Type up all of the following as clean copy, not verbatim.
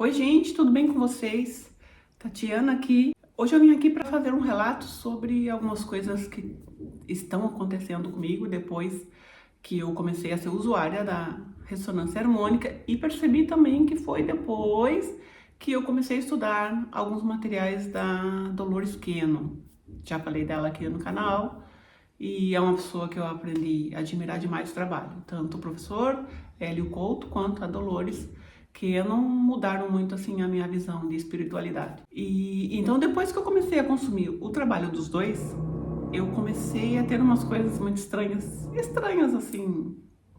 Oi, gente, tudo bem com vocês? Tatiana aqui. Hoje eu vim aqui para fazer um relato sobre algumas coisas que estão acontecendo comigo depois que eu comecei a ser usuária da ressonância harmônica e percebi também que foi depois que eu comecei a estudar alguns materiais da Dolores Cannon. Já falei dela aqui no canal e é uma pessoa que eu aprendi a admirar demais o trabalho. Tanto o professor Hélio Couto quanto a Dolores que não mudaram muito assim a minha visão de espiritualidade. E então depois que eu comecei a consumir o trabalho dos dois, eu comecei a ter umas coisas muito estranhas assim,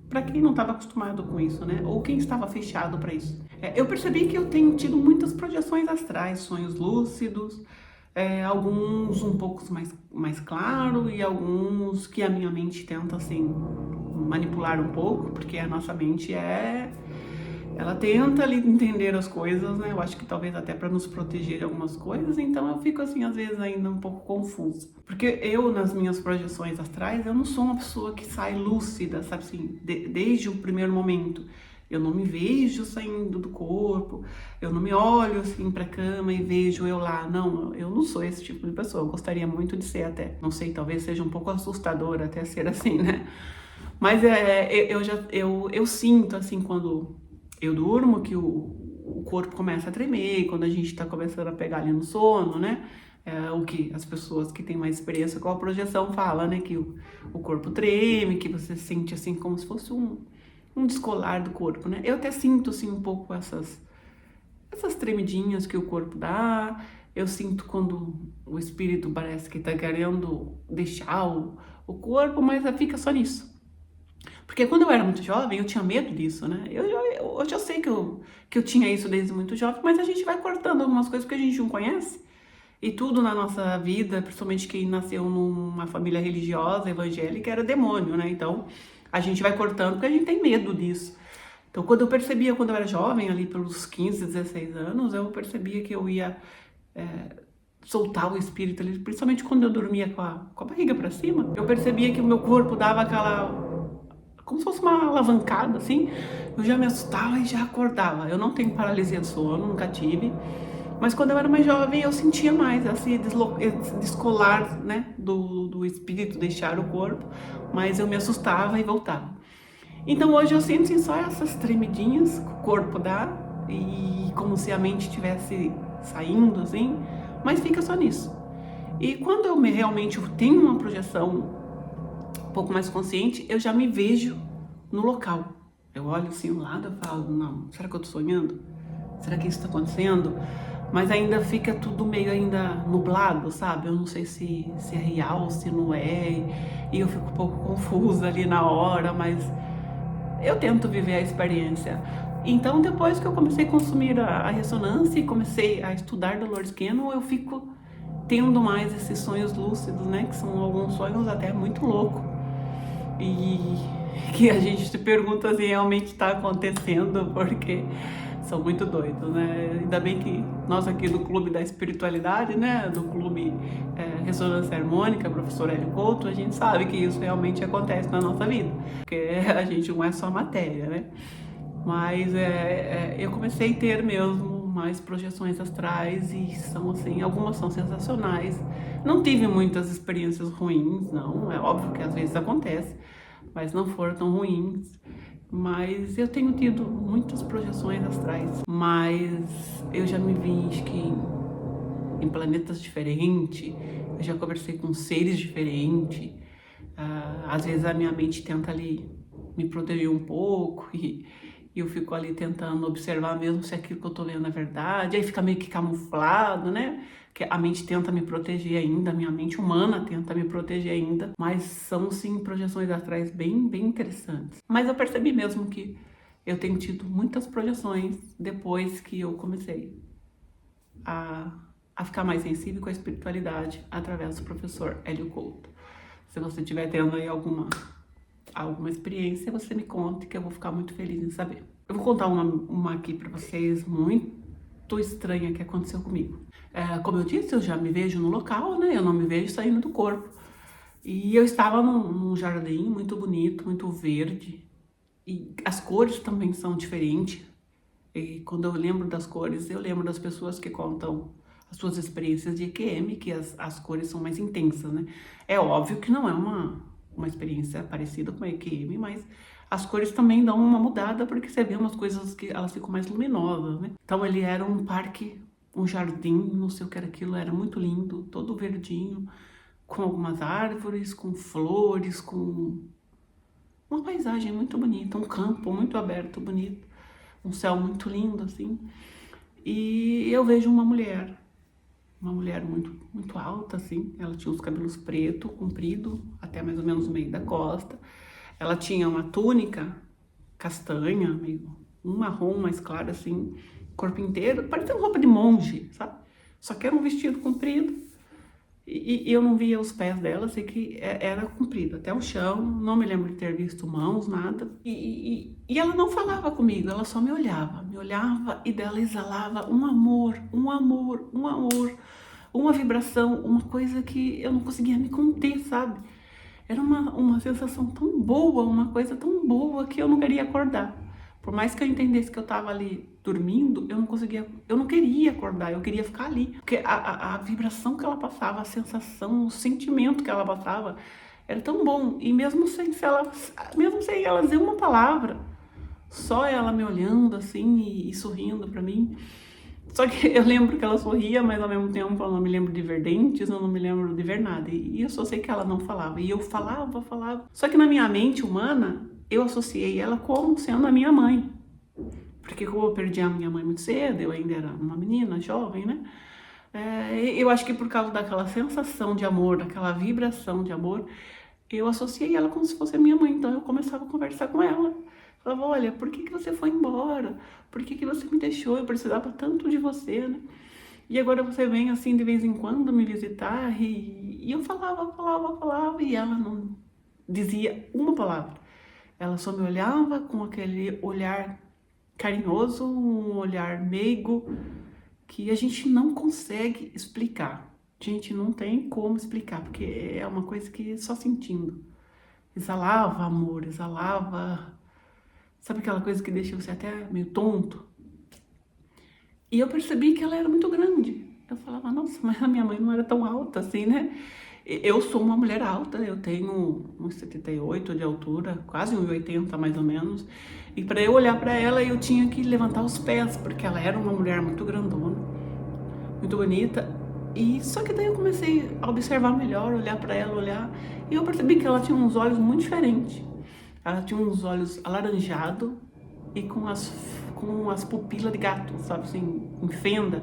para quem não estava acostumado com isso, né? Ou quem estava fechado para isso. Eu percebi que eu tenho tido muitas projeções astrais, sonhos lúcidos, alguns um pouco mais claro e alguns que a minha mente tenta assim manipular um pouco, porque a nossa mente ela tenta ali entender as coisas, né? Eu acho que talvez até para nos proteger de algumas coisas, então eu fico assim, às vezes, ainda um pouco confusa. Porque eu, nas minhas projeções astrais, eu não sou uma pessoa que sai lúcida, sabe assim, desde o primeiro momento. Eu não me vejo saindo do corpo, eu não me olho assim pra cama e vejo eu lá. Não, eu não sou esse tipo de pessoa. Eu gostaria muito de ser até. Não sei, talvez seja um pouco assustador até ser assim, né? Mas eu sinto assim quando eu durmo que o corpo começa a tremer, quando a gente tá começando a pegar ali no sono, né? O que as pessoas que têm mais experiência com a projeção falam, né? Que o corpo treme, que você sente assim como se fosse um descolar do corpo, né? Eu até sinto assim um pouco essas tremidinhas que o corpo dá. Eu sinto quando o espírito parece que tá querendo deixar o corpo, mas fica só nisso. Porque quando eu era muito jovem, eu tinha medo disso, né? Hoje eu sei que eu tinha isso desde muito jovem, mas a gente vai cortando algumas coisas que a gente não conhece. E tudo na nossa vida, principalmente quem nasceu numa família religiosa, evangélica, era demônio, né? Então, a gente vai cortando porque a gente tem medo disso. Então, quando eu percebia, quando eu era jovem, ali pelos 15, 16 anos, eu percebia que eu ia soltar o espírito ali, principalmente quando eu dormia com a barriga para cima. Eu percebia que o meu corpo dava como se fosse uma alavancada, assim, eu já me assustava e já acordava. Eu não tenho paralisia do sono, nunca tive, mas quando eu era mais jovem eu sentia mais esse descolar, né, do espírito, deixar o corpo, mas eu me assustava e voltava. Então hoje eu sinto assim, só essas tremidinhas que o corpo dá, e como se a mente estivesse saindo, assim, mas fica só nisso. E quando realmente tenho uma projeção um pouco mais consciente, eu já me vejo no local. Eu olho assim do lado e falo, não, será que eu tô sonhando? Será que isso tá acontecendo? Mas ainda fica tudo meio ainda nublado, sabe? Eu não sei se é real, se não é. E eu fico um pouco confusa ali na hora, mas eu tento viver a experiência. Então, depois que eu comecei a consumir a ressonância e comecei a estudar Dolores Cannon, eu fico tendo mais esses sonhos lúcidos, né? Que são alguns sonhos até muito loucos. E que a gente se pergunta se realmente está acontecendo, porque são muito doidos, né? Ainda bem que nós aqui do Clube da Espiritualidade, né? Do Clube Ressonância Harmônica, professor Hélio Couto, a gente sabe que isso realmente acontece na nossa vida, porque a gente não é só matéria, né? Mas eu comecei a ter mesmo mais projeções astrais e são assim, algumas são sensacionais. Não tive muitas experiências ruins, não, é óbvio que às vezes acontece, mas não foram tão ruins. Mas eu tenho tido muitas projeções astrais, mas eu já me vi, acho que em planetas diferentes, eu já conversei com seres diferentes. Às vezes a minha mente tenta ali me proteger um pouco e eu fico ali tentando observar mesmo se aquilo que eu tô lendo é verdade, aí fica meio que camuflado, né? Que a mente tenta me proteger ainda, a minha mente humana tenta me proteger ainda, mas são sim projeções astrais bem interessantes. Mas eu percebi mesmo que eu tenho tido muitas projeções depois que eu comecei a ficar mais sensível com a espiritualidade através do professor Hélio Couto. Se você estiver tendo aí alguma experiência, você me conte que eu vou ficar muito feliz em saber. Eu vou contar uma aqui pra vocês muito estranha que aconteceu comigo. Como eu disse, eu já me vejo no local, né? Eu não me vejo saindo do corpo. E eu estava num jardim muito bonito, muito verde. E as cores também são diferentes. E quando eu lembro das cores, eu lembro das pessoas que contam as suas experiências de EQM, que as cores são mais intensas, né? É óbvio que não é uma experiência parecida com a EQM, mas as cores também dão uma mudada, porque você vê umas coisas que elas ficam mais luminosas, né? Então ele era um parque, um jardim, não sei o que era aquilo, era muito lindo, todo verdinho, com algumas árvores, com flores, com uma paisagem muito bonita, um campo muito aberto, bonito, um céu muito lindo, assim. E eu vejo uma mulher muito alta, assim. Ela tinha os cabelos pretos, comprido, até mais ou menos o meio da costa. Ela tinha uma túnica castanha, meio um marrom mais claro, assim, corpo inteiro, parecia uma roupa de monge, sabe? Só que era um vestido comprido. E eu não via os pés dela, sei que era comprido até o chão, não me lembro de ter visto mãos, nada. E ela não falava comigo, ela só me olhava e dela exalava um amor, um amor, um amor, uma vibração, uma coisa que eu não conseguia me conter, sabe? Era uma sensação tão boa, uma coisa tão boa que eu não queria acordar. Por mais que eu entendesse que eu tava ali dormindo, eu não queria acordar, eu queria ficar ali. Porque a vibração que ela passava, a sensação, o sentimento que ela passava, era tão bom. E mesmo sem ela dizer uma palavra, só ela me olhando assim e sorrindo pra mim. Só que eu lembro que ela sorria, mas ao mesmo tempo eu não me lembro de ver dentes, eu não me lembro de ver nada. E eu só sei que ela não falava. E eu falava. Só que na minha mente humana, eu associei ela como sendo a minha mãe. Porque como eu perdi a minha mãe muito cedo, eu ainda era uma menina, jovem, né? Eu acho que por causa daquela sensação de amor, daquela vibração de amor, eu associei ela como se fosse a minha mãe. Então eu começava a conversar com ela. Falava, olha, por que você foi embora? Por que você me deixou? Eu precisava tanto de você, né? E agora você vem assim de vez em quando me visitar e eu falava e ela não dizia uma palavra. Ela só me olhava com aquele olhar carinhoso, um olhar meigo que a gente não consegue explicar. A gente não tem como explicar, porque é uma coisa que só sentindo. Exalava amor, exalava. Sabe aquela coisa que deixa você até meio tonto? E eu percebi que ela era muito grande. Eu falava, nossa, mas a minha mãe não era tão alta assim, né? Eu sou uma mulher alta, eu tenho 1,78 de altura, quase 1,80 mais ou menos. E para eu olhar para ela, eu tinha que levantar os pés, porque ela era uma mulher muito grandona, muito bonita. E só que daí eu comecei a observar melhor, olhar para ela, olhar, e eu percebi que ela tinha uns olhos muito diferentes. Ela tinha uns olhos alaranjados e com as pupilas de gato, sabe, assim, em fenda.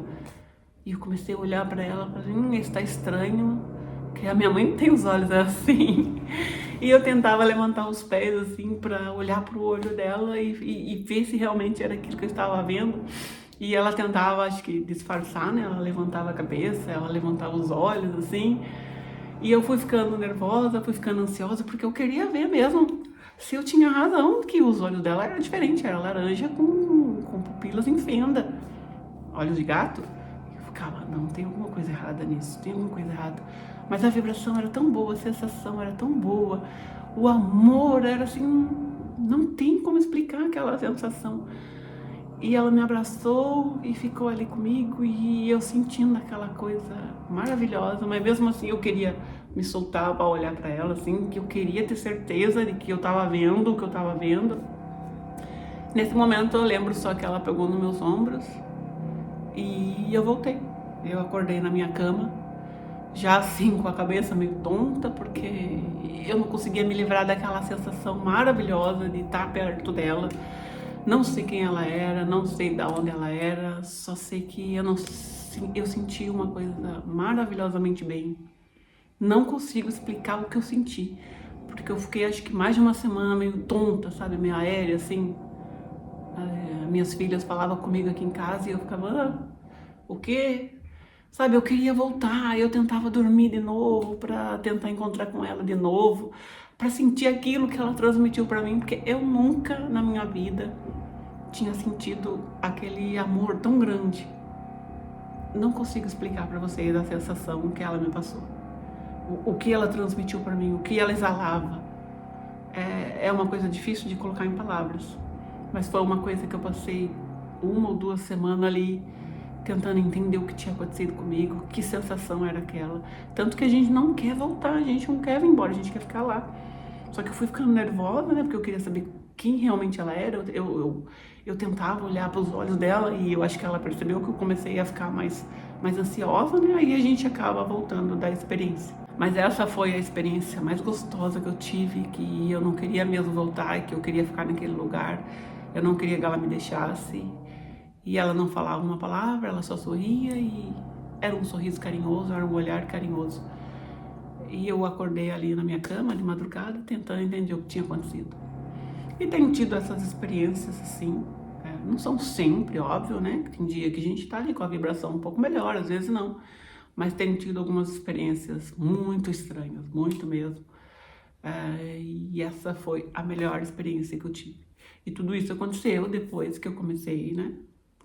E eu comecei a olhar para ela e falei, isso tá estranho, que a minha mãe não tem os olhos assim. E eu tentava levantar os pés assim para olhar pro olho dela e ver se realmente era aquilo que eu estava vendo. E ela tentava, acho que, disfarçar, né? Ela levantava a cabeça, ela levantava os olhos assim. E eu fui ficando nervosa, fui ficando ansiosa, porque eu queria ver mesmo se eu tinha razão, que os olhos dela eram diferentes, era laranja com pupilas em fenda, olhos de gato. Eu ficava, não, tem alguma coisa errada nisso, tem alguma coisa errada. Mas a vibração era tão boa, a sensação era tão boa, o amor era assim, não tem como explicar aquela sensação. E ela me abraçou e ficou ali comigo e eu sentindo aquela coisa maravilhosa, mas mesmo assim eu queria me soltar para olhar para ela, assim, que eu queria ter certeza de que eu tava vendo o que eu tava vendo. Nesse momento eu lembro só que ela pegou nos meus ombros e eu voltei. Eu acordei na minha cama, já assim com a cabeça meio tonta, porque eu não conseguia me livrar daquela sensação maravilhosa de estar perto dela. Não sei quem ela era, não sei de onde ela era, só sei que eu senti uma coisa maravilhosamente bem. Não consigo explicar o que eu senti, porque eu fiquei acho que mais de uma semana meio tonta, sabe, meio aérea, assim. Minhas filhas falavam comigo aqui em casa e eu ficava, o quê? Sabe, eu queria voltar, eu tentava dormir de novo para tentar encontrar com ela de novo, para sentir aquilo que ela transmitiu para mim, porque eu nunca na minha vida tinha sentido aquele amor tão grande. Não consigo explicar para vocês a sensação que ela me passou, o que ela transmitiu para mim, o que ela exalava. É uma coisa difícil de colocar em palavras, mas foi uma coisa que eu passei 1 ou 2 semanas ali tentando entender o que tinha acontecido comigo, que sensação era aquela. Tanto que a gente não quer voltar, a gente não quer vir embora, a gente quer ficar lá. Só que eu fui ficando nervosa, né? Porque eu queria saber quem realmente ela era. Eu tentava olhar para os olhos dela e eu acho que ela percebeu que eu comecei a ficar mais ansiosa, né? Aí a gente acaba voltando da experiência. Mas essa foi a experiência mais gostosa que eu tive, que eu não queria mesmo voltar, que eu queria ficar naquele lugar. Eu não queria que ela me deixasse. E ela não falava uma palavra, ela só sorria e era um sorriso carinhoso, era um olhar carinhoso. E eu acordei ali na minha cama de madrugada tentando entender o que tinha acontecido. E tenho tido essas experiências assim, não são sempre, óbvio, né? Tem dia que a gente tá ali com a vibração um pouco melhor, às vezes não. Mas tenho tido algumas experiências muito estranhas, muito mesmo. E essa foi a melhor experiência que eu tive. E tudo isso aconteceu depois que eu comecei, né?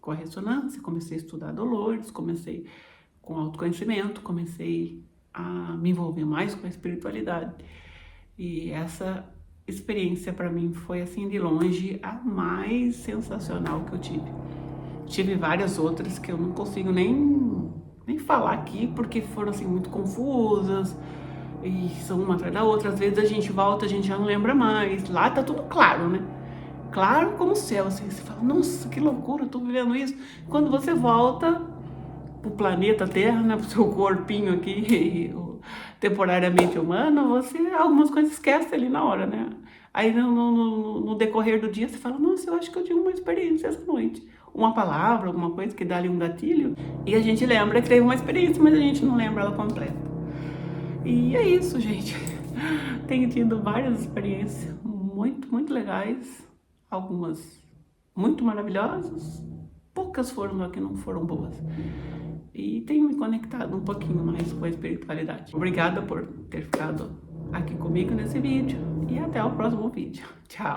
Com a ressonância, comecei a estudar dolores, comecei com autoconhecimento, comecei a me envolver mais com a espiritualidade. E essa experiência para mim foi assim de longe a mais sensacional que eu tive. Tive várias outras que eu não consigo nem falar aqui porque foram assim muito confusas e são uma atrás da outra. Às vezes a gente volta, a gente já não lembra mais. Lá tá tudo claro, né? Claro como o céu, assim, você fala, nossa, que loucura, eu tô vivendo isso. Quando você volta pro planeta Terra, né, pro seu corpinho aqui, temporariamente humano, você algumas coisas esquece ali na hora, né? Aí no decorrer do dia você fala, nossa, eu acho que eu tive uma experiência essa noite. Uma palavra, alguma coisa que dá ali um gatilho, e a gente lembra que teve uma experiência, mas a gente não lembra ela completa. E é isso, gente. Tenho tido várias experiências muito legais, algumas muito maravilhosas, poucas foram que não foram boas. E tenho me conectado um pouquinho mais com a espiritualidade. Obrigada por ter ficado aqui comigo nesse vídeo e até o próximo vídeo. Tchau!